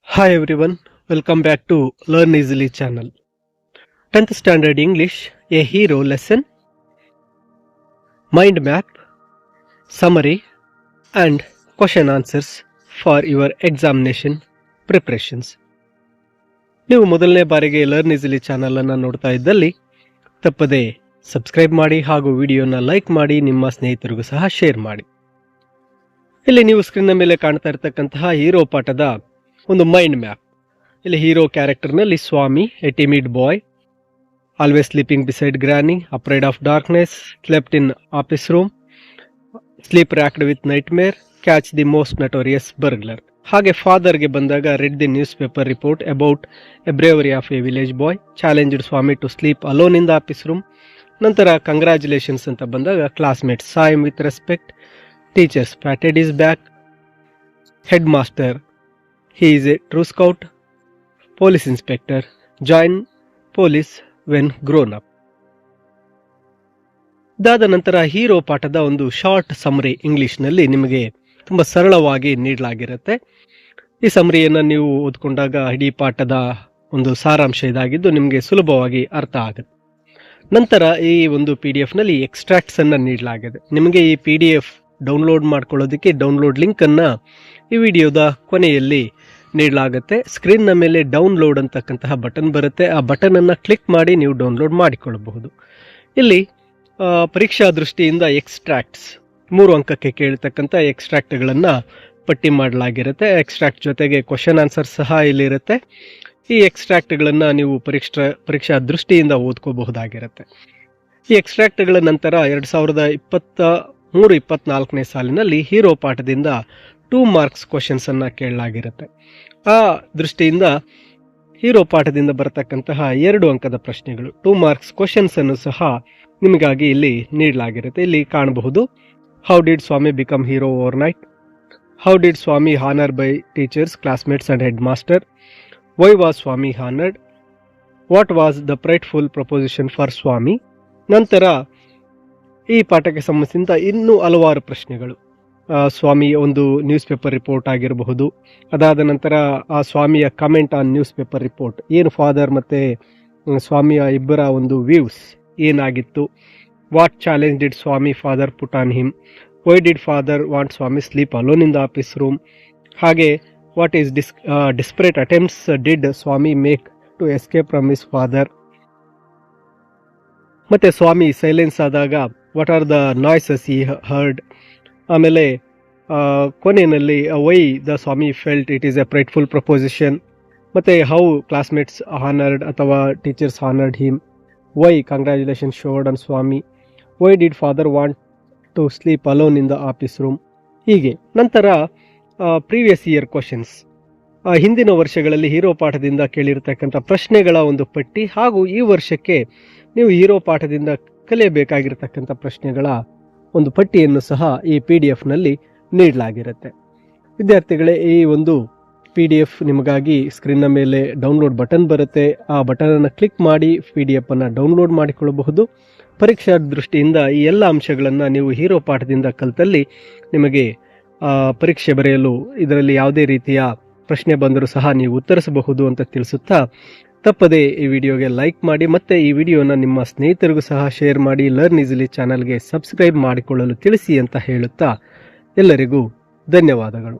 Hi everyone, welcome back to Learn Easily channel. 10th Standard English, a hero lesson, mind map, summary and question answers for your examination preparations. ನೀವು ಮೊದಲನೇ ಬಾರಿಗೆ learn easily channel ಅನ್ನು ನೋಡ್ತಾ ಇದ್ದಲ್ಲಿ ತಪ್ಪದೆ subscribe ಮಾಡಿ ಹಾಗೂ ವಿಡಿಯೋನ ಲೈಕ್ ಮಾಡಿ ನಿಮ್ಮ ಸ್ನೇಹಿತರಿಗೂ ಸಹ ಶೇರ್ ಮಾಡಿ. ಇಲ್ಲಿ ನೀವು ಸ್ಕ್ರೀನ್ ಮೇಲೆ ಕಾಣ್ತಾ ಇರತಕ್ಕಂತಹ ಹೀರೋ ಪಾಠದ ಒಂದು ಮೈಂಡ್ ಮ್ಯಾಪ್. ಇಲ್ಲಿ ಹೀರೋ ಕ್ಯಾರೆಕ್ಟರ್ನಲ್ಲಿ Swami, a timid boy, always sleeping beside granny, afraid of darkness, slept in office room, sleep racked with nightmare, catch the most notorious burglar. ಹಾಗೆ ಫಾದರ್ಗೆ ಬಂದಾಗ read the newspaper report about a bravery of a village boy, challenged Swami to sleep alone in the office room. ನಂತರ congratulations ಅಂತ ಬಂದಾಗ classmate saw him with respect, teachers patted is back, head master he is a true scout, police inspector join police when grown up. ಇದಾದ ನಂತರ hero ಪಾಠದ ಒಂದು short summary ಇಂಗ್ಲಿಷ್ನಲ್ಲಿ ನಿಮಗೆ ತುಂಬ ಸರಳವಾಗಿ ನೀಡಲಾಗಿರುತ್ತೆ. ಈ ಸಮರಿಯನ್ನು ನೀವು ಓದ್ಕೊಂಡಾಗ ಇಡೀ ಪಾಠದ ಒಂದು ಸಾರಾಂಶ ಇದಾಗಿದ್ದು ನಿಮಗೆ ಸುಲಭವಾಗಿ ಅರ್ಥ ಆಗುತ್ತೆ. ನಂತರ ಈ ಒಂದು PDF ನಲ್ಲಿ ಎಕ್ಸ್ಟ್ರಾಕ್ಟ್ಸ್ ಅನ್ನು ನೀಡಲಾಗಿದೆ. ನಿಮಗೆ ಈ PDF ಡೌನ್ಲೋಡ್ ಮಾಡ್ಕೊಳ್ಳೋದಕ್ಕೆ ಡೌನ್ಲೋಡ್ ಲಿಂಕ್ ಅನ್ನ ಈ ವಿಡಿಯೋದ ಕೊನೆಯಲ್ಲಿ ನೀಡಲಾಗುತ್ತೆ. ಸ್ಕ್ರೀನ್ನ ಮೇಲೆ ಡೌನ್ಲೋಡ್ ಅಂತಕ್ಕಂತಹ ಬಟನ್ ಬರುತ್ತೆ. ಆ ಬಟನ್ ಅನ್ನು ಕ್ಲಿಕ್ ಮಾಡಿ ನೀವು ಡೌನ್ಲೋಡ್ ಮಾಡಿಕೊಳ್ಳಬಹುದು. ಇಲ್ಲಿ ಪರೀಕ್ಷಾ ದೃಷ್ಟಿಯಿಂದ ಎಕ್ಸ್ಟ್ರಾಕ್ಟ್ಸ್ 3 ಅಂಕಕ್ಕೆ ಕೇಳತಕ್ಕಂಥ ಎಕ್ಸ್ಟ್ರಾಕ್ಟ್ಗಳನ್ನು ಪಟ್ಟಿ ಮಾಡಲಾಗಿರುತ್ತೆ. ಎಕ್ಸ್ಟ್ರಾಕ್ಟ್ ಜೊತೆಗೆ ಕ್ವಶನ್ ಆನ್ಸರ್ ಸಹ ಇಲ್ಲಿರುತ್ತೆ. ಈ ಎಕ್ಸ್ಟ್ರಾಕ್ಟ್ಗಳನ್ನು ನೀವು ಪರೀಕ್ಷಾ ದೃಷ್ಟಿಯಿಂದ ಓದ್ಕೋಬಹುದಾಗಿರುತ್ತೆ. ಈ ಎಕ್ಸ್ಟ್ರಾಕ್ಟ್ಗಳ ನಂತರ 2023-24ನೇ ಸಾಲಿನಲ್ಲಿ ಹೀರೋ ಪಾಠದಿಂದ 2 ಮಾರ್ಕ್ಸ್ ಕ್ವಶನ್ಸ್ ಅನ್ನ ಕೇಳಲಾಗಿರುತ್ತೆ. ಆ ದೃಷ್ಟಿಯಿಂದ ಹೀರೋ ಪಾಠದಿಂದ ಬರತಕ್ಕಂತಹ 2 ಅಂಕದ ಪ್ರಶ್ನೆಗಳು 2 ಮಾರ್ಕ್ಸ್ ಕ್ವಶನ್ಸ್ ಅನ್ನು ಸಹ ನಿಮಗಾಗಿ ಇಲ್ಲಿ ನೀಡಲಾಗಿರುತ್ತೆ. ಇಲ್ಲಿ ಕಾಣಬಹುದು, how did Swami become hero overnight, how did Swami honour by teachers, classmates and headmaster, why was Swami honoured, what was the frightful proposition for Swami. ನಂತರ ಈ ಪಾಠಕ್ಕೆ ಸಂಬಂಧಿಸಿದ ಇನ್ನೂ ಹಲವಾರು ಪ್ರಶ್ನೆಗಳು, ಸ್ವಾಮಿ ಒಂದು ನ್ಯೂಸ್ ಪೇಪರ್ ರಿಪೋರ್ಟ್ ಆಗಿರಬಹುದು, ಅದಾದ ನಂತರ ಆ ಸ್ವಾಮಿಯ comment on newspaper report, ಏನು ಫಾದರ್ ಮತ್ತು ಸ್ವಾಮಿಯ ಇಬ್ಬರ ಒಂದು ವ್ಯೂಸ್ ಏನಾಗಿತ್ತು, what challenge did Swami father put on him, why did father want Swami sleep alone in the office room, ಹಾಗೆ what is desperate attempts did Swami make to escape from his father, ಮತ್ತು Swami silence ಆದಾಗ what are the noises he heard. ಆಮೇಲೆ ಕೊನೆಯಲ್ಲಿ why the Swami felt it is a frightful proposition, ಮತ್ತು how classmates honoured ಅಥವಾ teachers honoured him, why congratulation showered on Swami, why did father want to sleep alone in the office room. ಹೀಗೆ ನಂತರ previous year questions, ಹಿಂದಿನ ವರ್ಷಗಳಲ್ಲಿ hero ಪಾಠದಿಂದ ಕೇಳಿರ್ತಕ್ಕಂಥ ಪ್ರಶ್ನೆಗಳ ಒಂದು ಪಟ್ಟಿ ಹಾಗೂ ಈ ವರ್ಷಕ್ಕೆ ನೀವು ಹೀರೋ ಪಾಠದಿಂದ ಕಲಿಯಬೇಕಾಗಿರ್ತಕ್ಕಂಥ ಪ್ರಶ್ನೆಗಳ ಒಂದು ಪಟ್ಟಿಯನ್ನು ಸಹ ಈ PDF ನಲ್ಲಿ ನೀಡಲಾಗಿರುತ್ತೆ. ವಿದ್ಯಾರ್ಥಿಗಳೇ, ಈ ಒಂದು PDF ನಿಮಗಾಗಿ ಸ್ಕ್ರೀನ್ನ ಮೇಲೆ ಡೌನ್ಲೋಡ್ ಬಟನ್ ಬರುತ್ತೆ. ಆ ಬಟನ್ ಅನ್ನು ಕ್ಲಿಕ್ ಮಾಡಿ PDF ಅನ್ನು ಡೌನ್ಲೋಡ್ ಮಾಡಿಕೊಳ್ಳಬಹುದು. ಪರೀಕ್ಷಾ ದೃಷ್ಟಿಯಿಂದ ಈ ಎಲ್ಲ ಅಂಶಗಳನ್ನು ನೀವು ಹೀರೋ ಪಾಠದಿಂದ ಕಲಿತಲ್ಲಿ ನಿಮಗೆ ಪರೀಕ್ಷೆ ಬರೆಯಲು ಇದರಲ್ಲಿ ಯಾವುದೇ ರೀತಿಯ ಪ್ರಶ್ನೆ ಬಂದರೂ ಸಹ ನೀವು ಉತ್ತರಿಸಬಹುದು ಅಂತ ತಿಳಿಸುತ್ತಾ, ತಪ್ಪದೆ ಈ ವಿಡಿಯೋಗೆ ಲೈಕ್ ಮಾಡಿ ಮತ್ತು ಈ ವಿಡಿಯೋನ ನಿಮ್ಮ ಸ್ನೇಹಿತರಿಗೂ ಸಹ ಶೇರ್ ಮಾಡಿ, ಲರ್ನ್ ಈಸಿಲಿ ಚಾನಲ್ಗೆ ಸಬ್ಸ್ಕ್ರೈಬ್ ಮಾಡಿಕೊಳ್ಳಲು ತಿಳಿಸಿ ಅಂತ ಹೇಳುತ್ತಾ ಎಲ್ಲರಿಗೂ ಧನ್ಯವಾದಗಳು.